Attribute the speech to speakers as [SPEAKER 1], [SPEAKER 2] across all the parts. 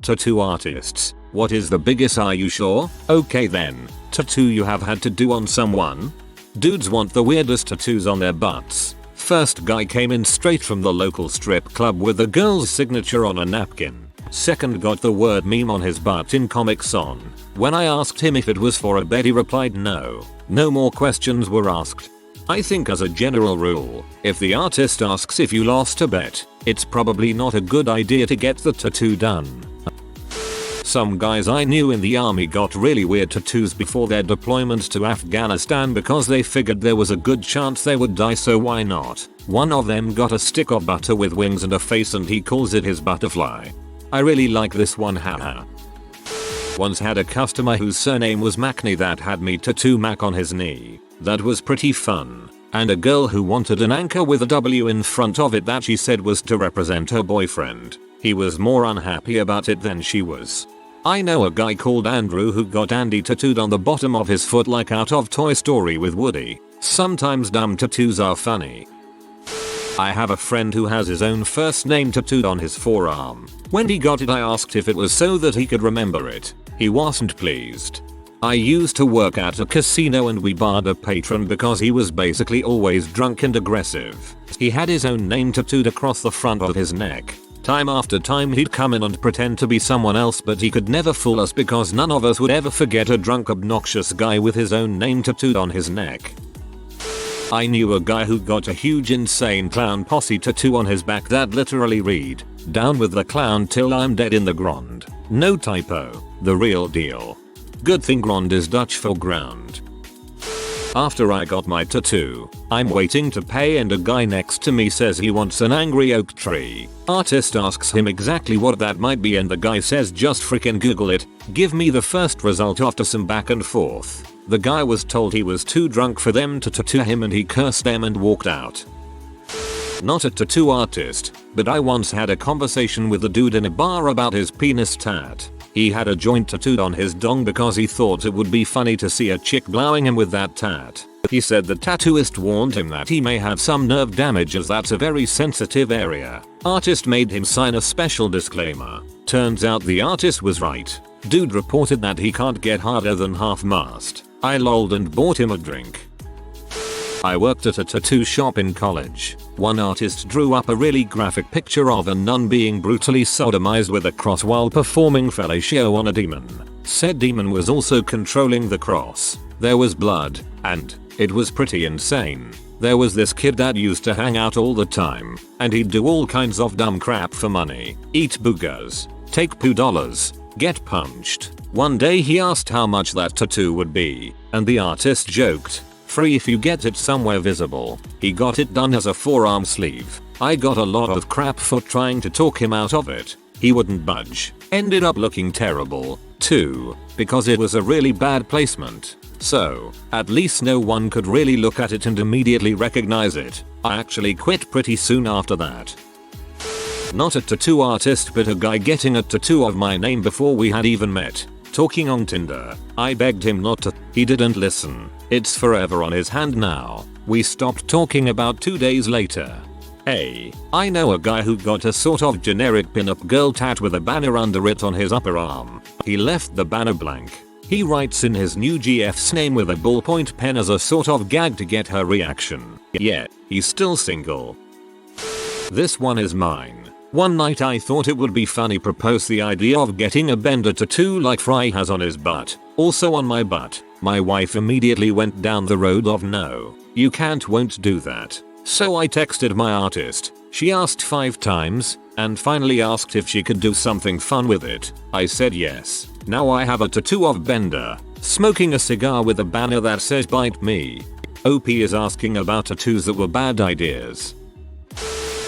[SPEAKER 1] tattoo artists. What is the biggest, are you sure? Okay then. Tattoo you have had to do on someone? Dudes want the weirdest tattoos on their butts. First guy came in straight from the local strip club with the girl's signature on a napkin. Second got the word meme on his butt in Comic Con. When I asked him if it was for a bet, he replied no. No more questions were asked. I think as a general rule, if the artist asks if you lost a bet, it's probably not a good idea to get the tattoo done. Some guys I knew in the army got really weird tattoos before their deployment to Afghanistan because they figured there was a good chance they would die, so why not? One of them got a stick of butter with wings and a face and he calls it his butterfly. I really like this one, haha. Once had a customer whose surname was Macney that had me tattoo Mac on his knee. That was pretty fun. And a girl who wanted an anchor with a W in front of it that she said was to represent her boyfriend. He was more unhappy about it than she was. I know a guy called Andrew who got Andy tattooed on the bottom of his foot like out of Toy Story with Woody. Sometimes dumb tattoos are funny. I have a friend who has his own first name tattooed on his forearm. When he got it I asked if it was so that he could remember it. He wasn't pleased. I used to work at a casino and we barred a patron because he was basically always drunk and aggressive. He had his own name tattooed across the front of his neck. Time after time he'd come in and pretend to be someone else, but he could never fool us because none of us would ever forget a drunk obnoxious guy with his own name tattooed on his neck. I knew a guy who got a huge insane clown posse tattoo on his back that literally read, "Down with the clown till I'm dead in the grond." No typo, the real deal. Good thing grond is Dutch for ground. After I got my tattoo, I'm waiting to pay and a guy next to me says he wants an angry oak tree. Artist asks him exactly what that might be and the guy says just freaking Google it, give me the first result. After some back and forth, the guy was told he was too drunk for them to tattoo him and he cursed them and walked out. Not a tattoo artist, but I once had a conversation with a dude in a bar about his penis tat. He had a joint tattooed on his dong because he thought it would be funny to see a chick blowing him with that tat. He said the tattooist warned him that he may have some nerve damage as that's a very sensitive area. Artist made him sign a special disclaimer. Turns out the artist was right. Dude reported that he can't get harder than half mast. I lolled and bought him a drink. I worked at a tattoo shop in college. One artist drew up a really graphic picture of a nun being brutally sodomized with a cross while performing fellatio on a demon. Said demon was also controlling the cross. There was blood, and it was pretty insane. There was this kid that used to hang out all the time, and he'd do all kinds of dumb crap for money. Eat boogers, take $2, get punched. One day he asked how much that tattoo would be, and the artist joked, "Free if you get it somewhere visible." He got it done as a forearm sleeve. I got a lot of crap for trying to talk him out of it. He wouldn't budge. Ended up looking terrible, too, because it was a really bad placement. So, at least no one could really look at it and immediately recognize it. I actually quit pretty soon after that. Not a tattoo artist, but a guy getting a tattoo of my name before we had even met. Talking on Tinder. I begged him not to. He didn't listen. It's forever on his hand now. We stopped talking about 2 days later. Hey, I know a guy who got a sort of generic pinup girl tat with a banner under it on his upper arm. He left the banner blank. He writes in his new GF's name with a ballpoint pen as a sort of gag to get her reaction. Yeah, he's still single. This one is mine. One night I thought it would be funny propose the idea of getting a bender tattoo like Fry has on his butt, also on my butt. My wife immediately went down the road of no, you won't do that. So I texted my artist. She asked 5 times, and finally asked if she could do something fun with it. I said yes. Now I have a tattoo of Bender, smoking a cigar with a banner that says bite me. OP is asking about tattoos that were bad ideas.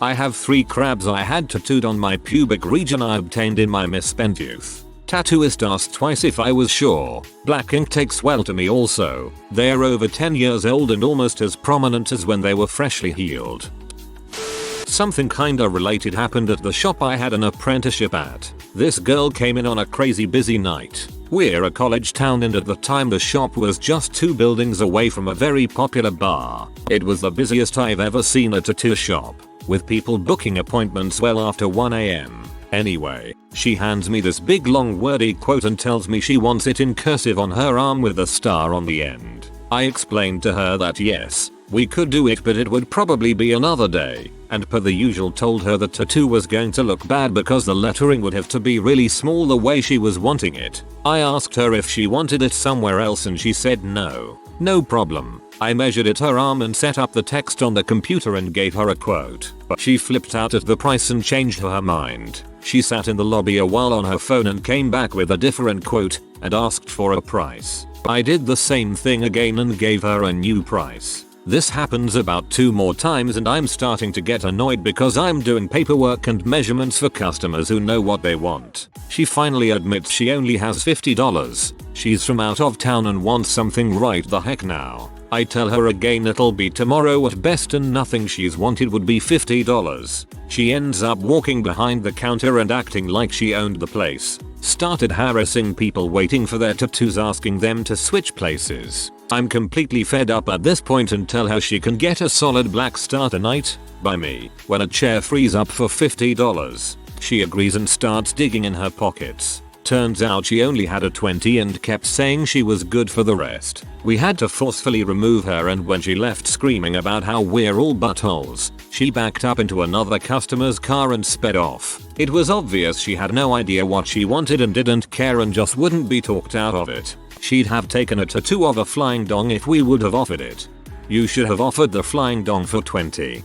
[SPEAKER 1] I have 3 crabs I had tattooed on my pubic region I obtained in my misspent youth. Tattooist asked twice if I was sure. Black ink takes well to me also. They're over 10 years old and almost as prominent as when they were freshly healed. Something kinda related happened at the shop I had an apprenticeship at. This girl came in on a crazy busy night. We're a college town and at the time the shop was just 2 buildings away from a very popular bar. It was the busiest I've ever seen a tattoo shop, with people booking appointments well after 1 AM. Anyway, she hands me this big long wordy quote and tells me she wants it in cursive on her arm with a star on the end. I explained to her that yes, we could do it, but it would probably be another day, and per the usual told her the tattoo was going to look bad because the lettering would have to be really small the way she was wanting it. I asked her if she wanted it somewhere else and she said no. No problem. I measured it her arm and set up the text on the computer and gave her a quote. But she flipped out at the price and changed her mind. She sat in the lobby a while on her phone and came back with a different quote and asked for a price. I did the same thing again and gave her a new price. This happens about 2 more times and I'm starting to get annoyed because I'm doing paperwork and measurements for customers who know what they want. She finally admits she only has $50. She's from out of town and wants something right the heck now. I tell her again it'll be tomorrow at best and nothing she's wanted would be $50. She ends up walking behind the counter and acting like she owned the place. Started harassing people waiting for their tattoos, asking them to switch places. I'm completely fed up at this point and tell her she can get a solid black star tonight by me when a chair frees up for $50. She agrees and starts digging in her pockets. Turns out she only had a 20 and kept saying she was good for the rest. We had to forcefully remove her, and when she left screaming about how we're all buttholes, she backed up into another customer's car and sped off. It was obvious she had no idea what she wanted and didn't care and just wouldn't be talked out of it. She'd have taken a tattoo of a flying dong if we would have offered it. You should have offered the flying dong for 20.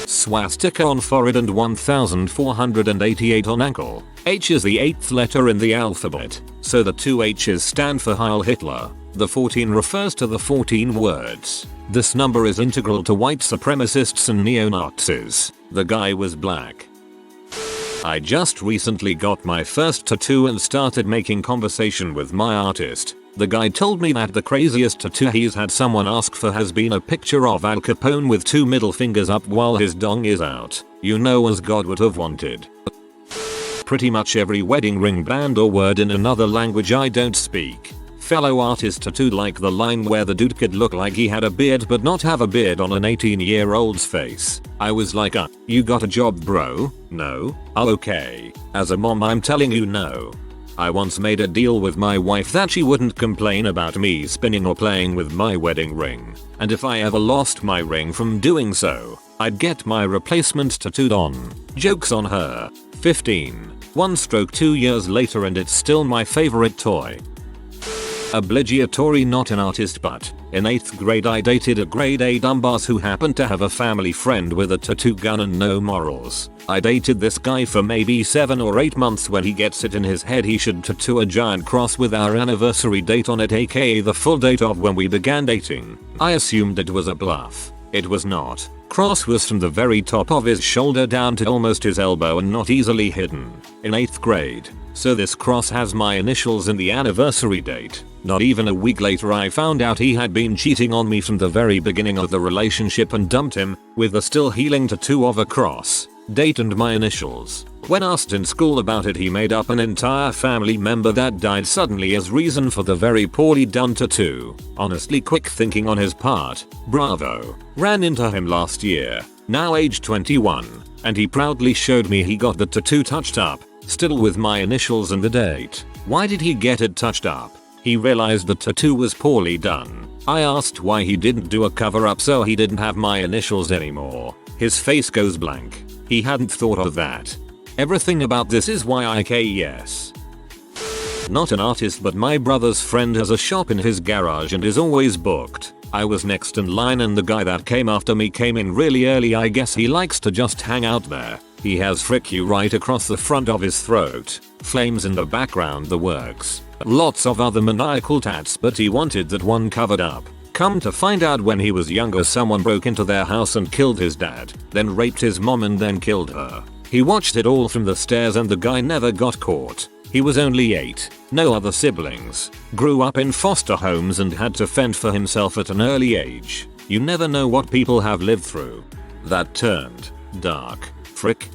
[SPEAKER 1] Swastika on forehead and 1488 on ankle. H is the 8th letter in the alphabet, so the 2 H's stand for Heil Hitler. The 14 refers to the 14 words. This number is integral to white supremacists and neo-Nazis. The guy was black. I just recently got my first tattoo and started making conversation with my artist. The guy told me that the craziest tattoo he's had someone ask for has been a picture of Al Capone with 2 middle fingers up while his dong is out. You know, as God would have wanted. Pretty much every wedding ring, band or word in another language I don't speak. Fellow artist tattooed like the line where the dude could look like he had a beard but not have a beard on an 18-year-old's face. I was like, you got a job, bro? No? Oh, okay. As a mom I'm telling you no. I once made a deal with my wife that she wouldn't complain about me spinning or playing with my wedding ring, and if I ever lost my ring from doing so, I'd get my replacement tattooed on. Jokes on her. 15. 1 stroke 2 years later and it's still my favorite toy. Obligatory, not an artist, but in 8th grade I dated a grade A dumbass who happened to have a family friend with a tattoo gun and no morals. I dated this guy for maybe 7 or 8 months when he gets it in his head he should tattoo a giant cross with our anniversary date on it, aka the full date of when we began dating. I assumed it was a bluff. It was not. Cross was from the very top of his shoulder down to almost his elbow and not easily hidden. In 8th grade. So this cross has my initials and the anniversary date. Not even a week later I found out he had been cheating on me from the very beginning of the relationship and dumped him, with the still healing tattoo of a cross, date and my initials. When asked in school about it he made up an entire family member that died suddenly as reason for the very poorly done tattoo. Honestly, quick thinking on his part. Bravo. Ran into him last year, now age 21, and he proudly showed me he got the tattoo touched up, still with my initials and the date. Why did he get it touched up? He realized the tattoo was poorly done. I asked why he didn't do a cover up so he didn't have my initials anymore. His face goes blank. He hadn't thought of that. Everything about this is why I say yes. Not an artist, but my brother's friend has a shop in his garage and is always booked. I was next in line and the guy that came after me came in really early. I guess he likes to just hang out there. He has frick you right across the front of his throat, flames in the background, the works. Lots of other maniacal tats, but he wanted that one covered up. Come to find out, when he was younger someone broke into their house and killed his dad, then raped his mom and then killed her. He watched it all from the stairs and the guy never got caught. He was only 8, no other siblings, grew up in foster homes and had to fend for himself at an early age. You never know what people have lived through. That turned dark. Frick.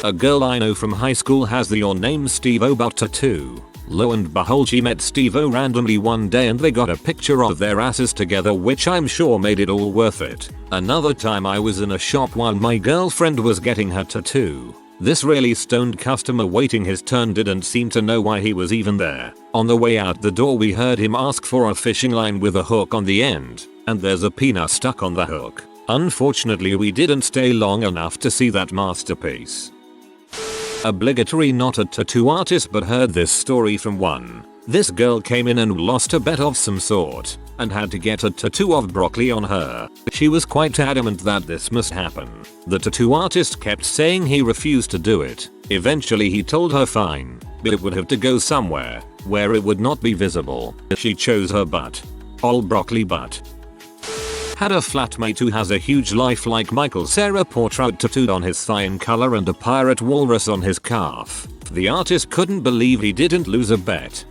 [SPEAKER 1] A girl I know from high school has the Your Name's Steve-O butt tattoo. Lo and behold, she met Steve-O randomly one day and they got a picture of their asses together, which I'm sure made it all worth it. Another time I was in a shop while my girlfriend was getting her tattoo. This really stoned customer waiting his turn didn't seem to know why he was even there. On the way out the door we heard him ask for a fishing line with a hook on the end, and there's a peanut stuck on the hook. Unfortunately we didn't stay long enough to see that masterpiece. Obligatory, not a tattoo artist, but heard this story from one. This girl came in and lost a bet of some sort and had to get a tattoo of broccoli on her. She was quite adamant that this must happen. The tattoo artist kept saying he refused to do it. Eventually he told her fine, but it would have to go somewhere where it would not be visible. She chose her butt. Ol' broccoli butt. Had a flatmate who has a huge lifelike Michael Cera portrait tattooed on his thigh in color and a pirate walrus on his calf. The artist couldn't believe he didn't lose a bet.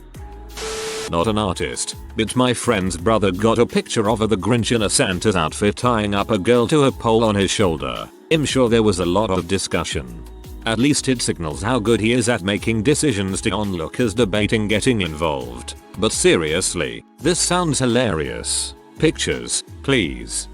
[SPEAKER 1] Not an artist, but my friend's brother got a picture of the Grinch in a Santa's outfit tying up a girl to a pole on his shoulder. I'm sure there was a lot of discussion. At least it signals how good he is at making decisions to onlookers debating getting involved. But seriously, this sounds hilarious. Pictures, please.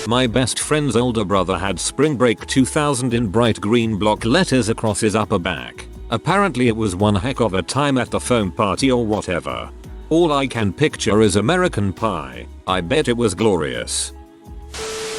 [SPEAKER 1] My best friend's older brother had Spring Break 2000 in bright green block letters across his upper back. Apparently it was one heck of a time at the foam party or whatever. All I can picture is American Pie. I bet it was glorious.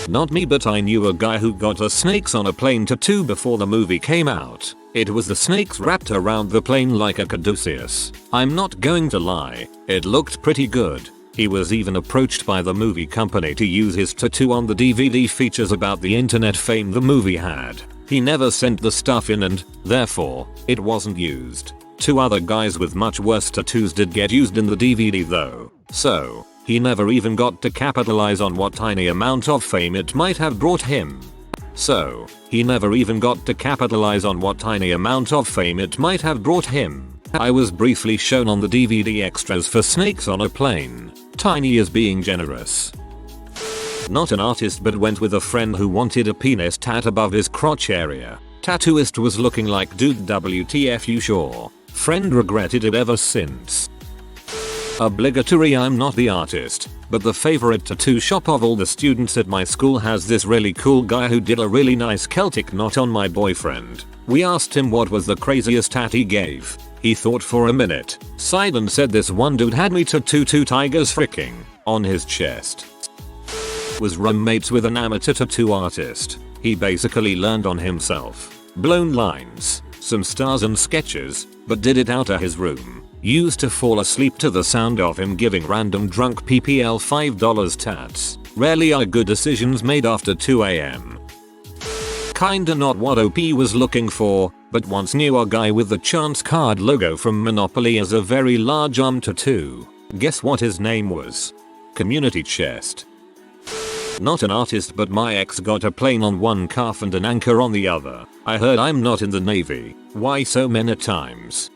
[SPEAKER 1] Not me, but I knew a guy who got a snakes on a plane tattoo before the movie came out. It was the snakes wrapped around the plane like a caduceus. I'm not going to lie, it looked pretty good. He was even approached by the movie company to use his tattoo on the DVD features about the internet fame the movie had. He never sent the stuff in and, therefore, it wasn't used. Two other guys with much worse tattoos did get used in the DVD though. So, he never even got to capitalize on what tiny amount of fame it might have brought him. I was briefly shown on the DVD extras for Snakes on a Plane. Tiny is being generous. Not an artist, but went with a friend who wanted a penis tat above his crotch area. Tattooist was looking like, dude, WTF, you sure? Friend regretted it ever since. Obligatory, I'm not the artist, but the favorite tattoo shop of all the students at my school has this really cool guy who did a really nice Celtic knot on my boyfriend. We asked him what was the craziest tat he gave. He thought for a minute, sighed and said, this one dude had me tattoo 2 tigers freaking on his chest. Was roommates with an amateur tattoo artist. He basically learned on himself. Blown lines, some stars and sketches, but did it out of his room. Used to fall asleep to the sound of him giving random drunk PPL $5 tats. Rarely are good decisions made after 2 AM. Kinda not what OP was looking for, but once knew a guy with the chance card logo from Monopoly as a very large arm tattoo. Guess what his name was? Community Chest. Not an artist, but my ex got a plane on one calf and an anchor on the other. I heard I'm not in the Navy. Why so many times?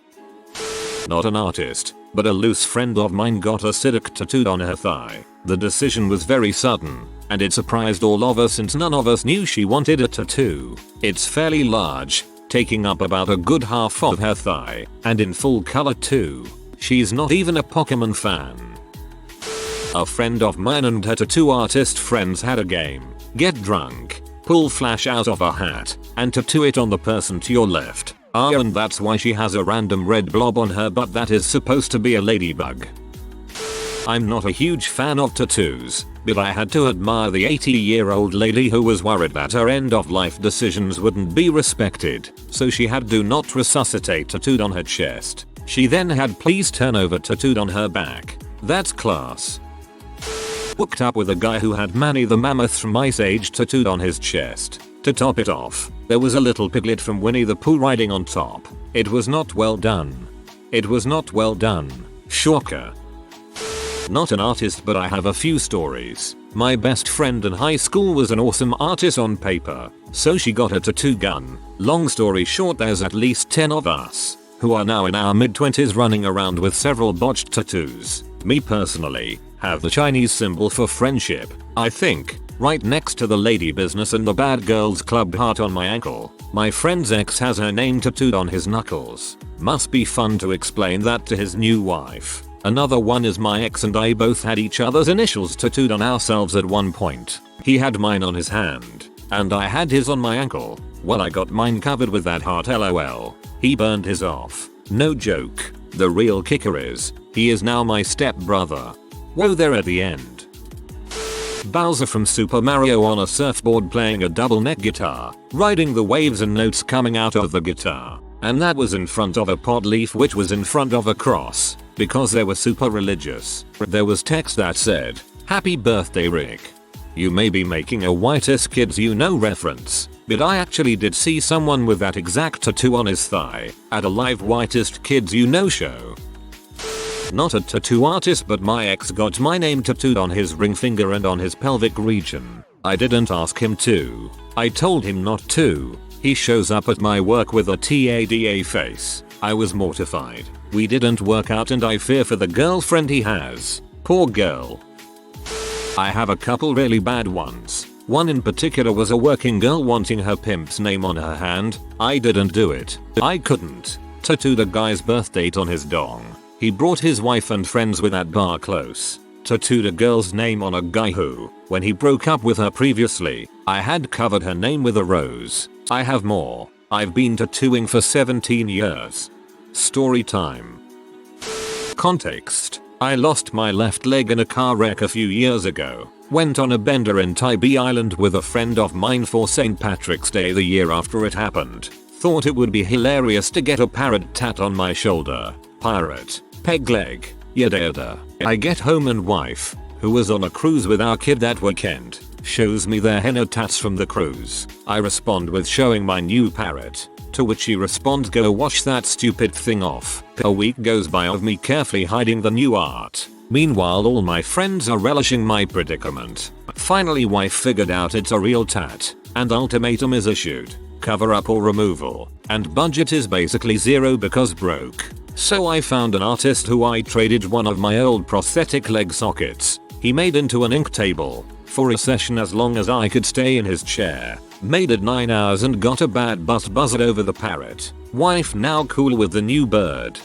[SPEAKER 1] Not an artist, but a loose friend of mine got a Siddiq tattooed on her thigh. The decision was very sudden, and it surprised all of us since none of us knew she wanted a tattoo. It's fairly large, taking up about a good half of her thigh, and in full color too. She's not even a Pokemon fan. A friend of mine and her tattoo artist friends had a game. Get drunk, pull flash out of a hat, and tattoo it on the person to your left. And that's why she has a random red blob on her butt that is supposed to be a ladybug. I'm not a huge fan of tattoos, but I had to admire the 80-year-old lady who was worried that her end-of-life decisions wouldn't be respected, so she had "Do Not Resuscitate" tattooed on her chest. She then had "Please Turn Over" tattooed on her back. That's class. Hooked up with a guy who had Manny the Mammoth from Ice Age tattooed on his chest. To top it off, there was a little piglet from Winnie the Pooh riding on top. It was not well done. Shocker. Not an artist, but I have a few stories. My best friend in high school was an awesome artist on paper, so she got a tattoo gun. Long story short, there's at least 10 of us, who are now in our mid-20s running around with several botched tattoos. Me personally, have the Chinese symbol for friendship, I think, right next to the lady business and the bad girls club heart on my ankle. My friend's ex has her name tattooed on his knuckles. Must be fun to explain that to his new wife. Another one is my ex and I both had each other's initials tattooed on ourselves at one point. He had mine on his hand, and I had his on my ankle. Well, I got mine covered with that heart lol. He burned his off. No joke. The real kicker is, he is now my stepbrother. Whoa there at the end. Bowser from Super Mario on a surfboard playing a double neck guitar, riding the waves and notes coming out of the guitar. And that was in front of a pod leaf which was in front of a cross, because they were super religious. There was text that said, "Happy birthday Rick." You may be making a whitest kids you know reference, but I actually did see someone with that exact tattoo on his thigh at a live whitest kids you know show. Not a tattoo artist, but my ex got my name tattooed on his ring finger and on his pelvic region. I didn't ask him to. I told him not to. He shows up at my work with a TADA face. I was mortified. We didn't work out and I fear for the girlfriend he has. Poor girl. I have a couple really bad ones. One in particular was a working girl wanting her pimp's name on her hand. I didn't do it. I couldn't. Tattoo the guy's birth date on his dong. He brought his wife and friends with that bar close. Tattooed a girl's name on a guy who, when he broke up with her previously, I had covered her name with a rose. I have more. I've been tattooing for 17 years. Story time. Context. I lost my left leg in a car wreck a few years ago. Went on a bender in Tybee Island with a friend of mine for St. Patrick's Day the year after it happened. Thought it would be hilarious to get a parrot tat on my shoulder. Pirate. Peg leg. Yada yada. I get home and wife, who was on a cruise with our kid that weekend, shows me their henna tats from the cruise. I respond with showing my new parrot, to which she responds, "Go wash that stupid thing off." A week goes by of me carefully hiding the new art. Meanwhile all my friends are relishing my predicament. Finally wife figured out it's a real tat, and ultimatum is issued. Cover up or removal, and budget is basically zero because broke. So I found an artist who I traded one of my old prosthetic leg sockets. He made into an ink table, for a session as long as I could stay in his chair. Made it 9 hours and got a bad buzzard over the parrot. Wife now cool with the new bird.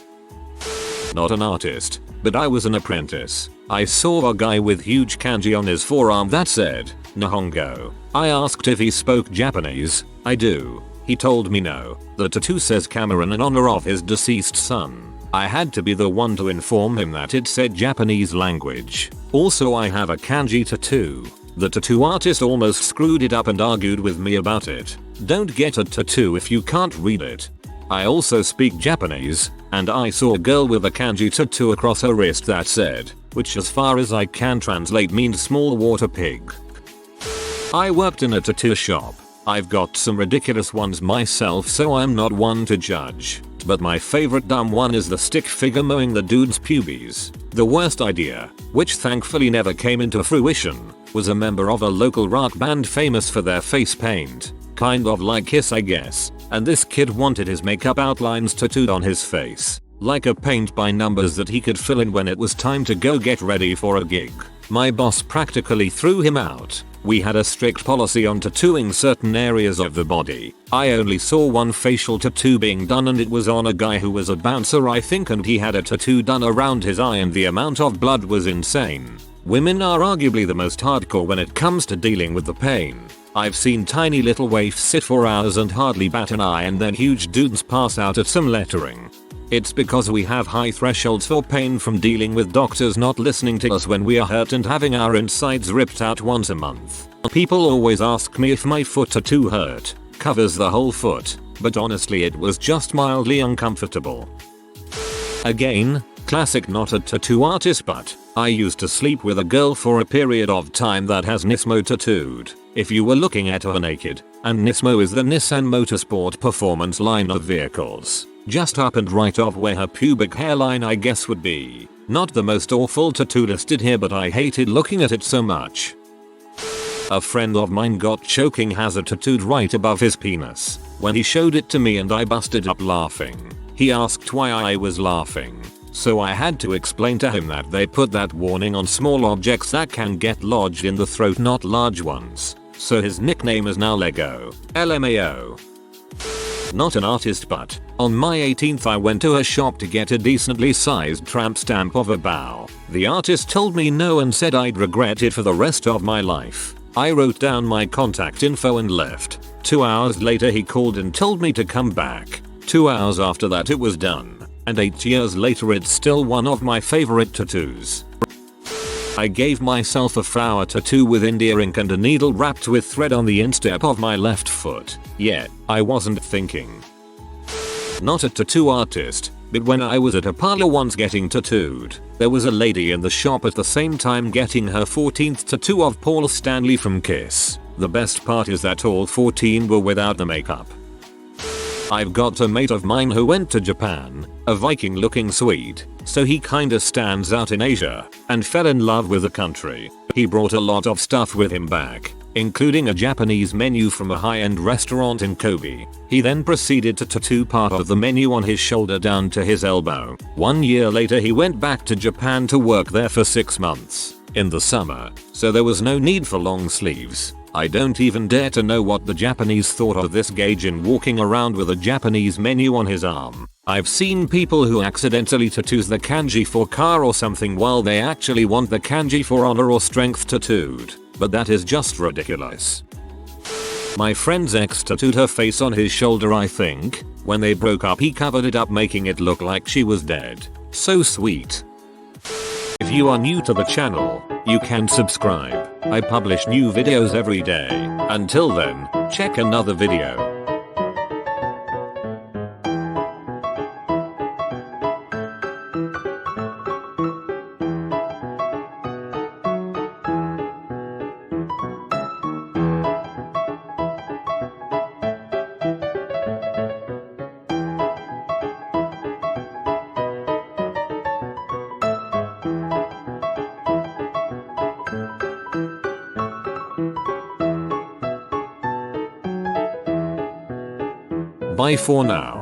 [SPEAKER 1] Not an artist, but I was an apprentice. I saw a guy with huge kanji on his forearm that said, Nihongo. I asked if he spoke Japanese. I do. He told me no. The tattoo says Cameron in honor of his deceased son. I had to be the one to inform him that it said Japanese language. Also I have a kanji tattoo. The tattoo artist almost screwed it up and argued with me about it. Don't get a tattoo if you can't read it. I also speak Japanese, and I saw a girl with a kanji tattoo across her wrist that said, which as far as I can translate means small water pig. I worked in a tattoo shop. I've got some ridiculous ones myself, so I'm not one to judge. But my favorite dumb one is the stick figure mowing the dude's pubes. The worst idea, which thankfully never came into fruition, was a member of a local rock band famous for their face paint. Kind of like Kiss I guess. And this kid wanted his makeup outlines tattooed on his face. Like a paint by numbers that he could fill in when it was time to go get ready for a gig. My boss practically threw him out. We had a strict policy on tattooing certain areas of the body. I only saw one facial tattoo being done and it was on a guy who was a bouncer I think, and he had a tattoo done around his eye and the amount of blood was insane. Women are arguably the most hardcore when it comes to dealing with the pain. I've seen tiny little waifs sit for hours and hardly bat an eye and then huge dudes pass out at some lettering. It's because we have high thresholds for pain from dealing with doctors not listening to us when we are hurt and having our insides ripped out once a month. People always ask me if my foot tattoo hurt. Covers the whole foot, but honestly it was just mildly uncomfortable. Again, classic not a tattoo artist, but I used to sleep with a girl for a period of time that has Nismo tattooed. If you were looking at her naked, and Nismo is the Nissan Motorsport performance line of vehicles. Just up and right off where her pubic hairline I guess would be. Not the most awful tattoo listed here, but I hated looking at it so much. A friend of mine got choking hazard tattooed right above his penis. When he showed it to me and I busted up laughing. He asked why I was laughing. So I had to explain to him that they put that warning on small objects that can get lodged in the throat, not large ones. So his nickname is now Lego. LMAO. Not an artist, but on my 18th I went to a shop to get a decently sized tramp stamp of a bow. The artist told me no and said I'd regret it for the rest of my life. I wrote down my contact info and left. 2 hours later he called and told me to come back. 2 hours after that it was done. And 8 years later it's still one of my favorite tattoos. I gave myself a flower tattoo with India ink and a needle wrapped with thread on the instep of my left foot. Yet, I wasn't thinking. Not a tattoo artist, but when I was at a parlor once getting tattooed, there was a lady in the shop at the same time getting her 14th tattoo of Paul Stanley from Kiss. The best part is that all 14 were without the makeup. I've got a mate of mine who went to Japan, a Viking looking Swede, so he kinda stands out in Asia, and fell in love with the country. He brought a lot of stuff with him back, including a Japanese menu from a high-end restaurant in Kobe. He then proceeded to tattoo part of the menu on his shoulder down to his elbow. 1 year later he went back to Japan to work there for 6 months, in the summer, so there was no need for long sleeves. I don't even dare to know what the Japanese thought of this gaijin walking around with a Japanese menu on his arm. I've seen people who accidentally tattoo the kanji for car or something while they actually want the kanji for honor or strength tattooed, but that is just ridiculous. My friend's ex tattooed her face on his shoulder I think. When they broke up he covered it up making it look like she was dead. So sweet. If you are new to the channel, you can subscribe. I publish new videos every day. Until then, check another video. Bye for now.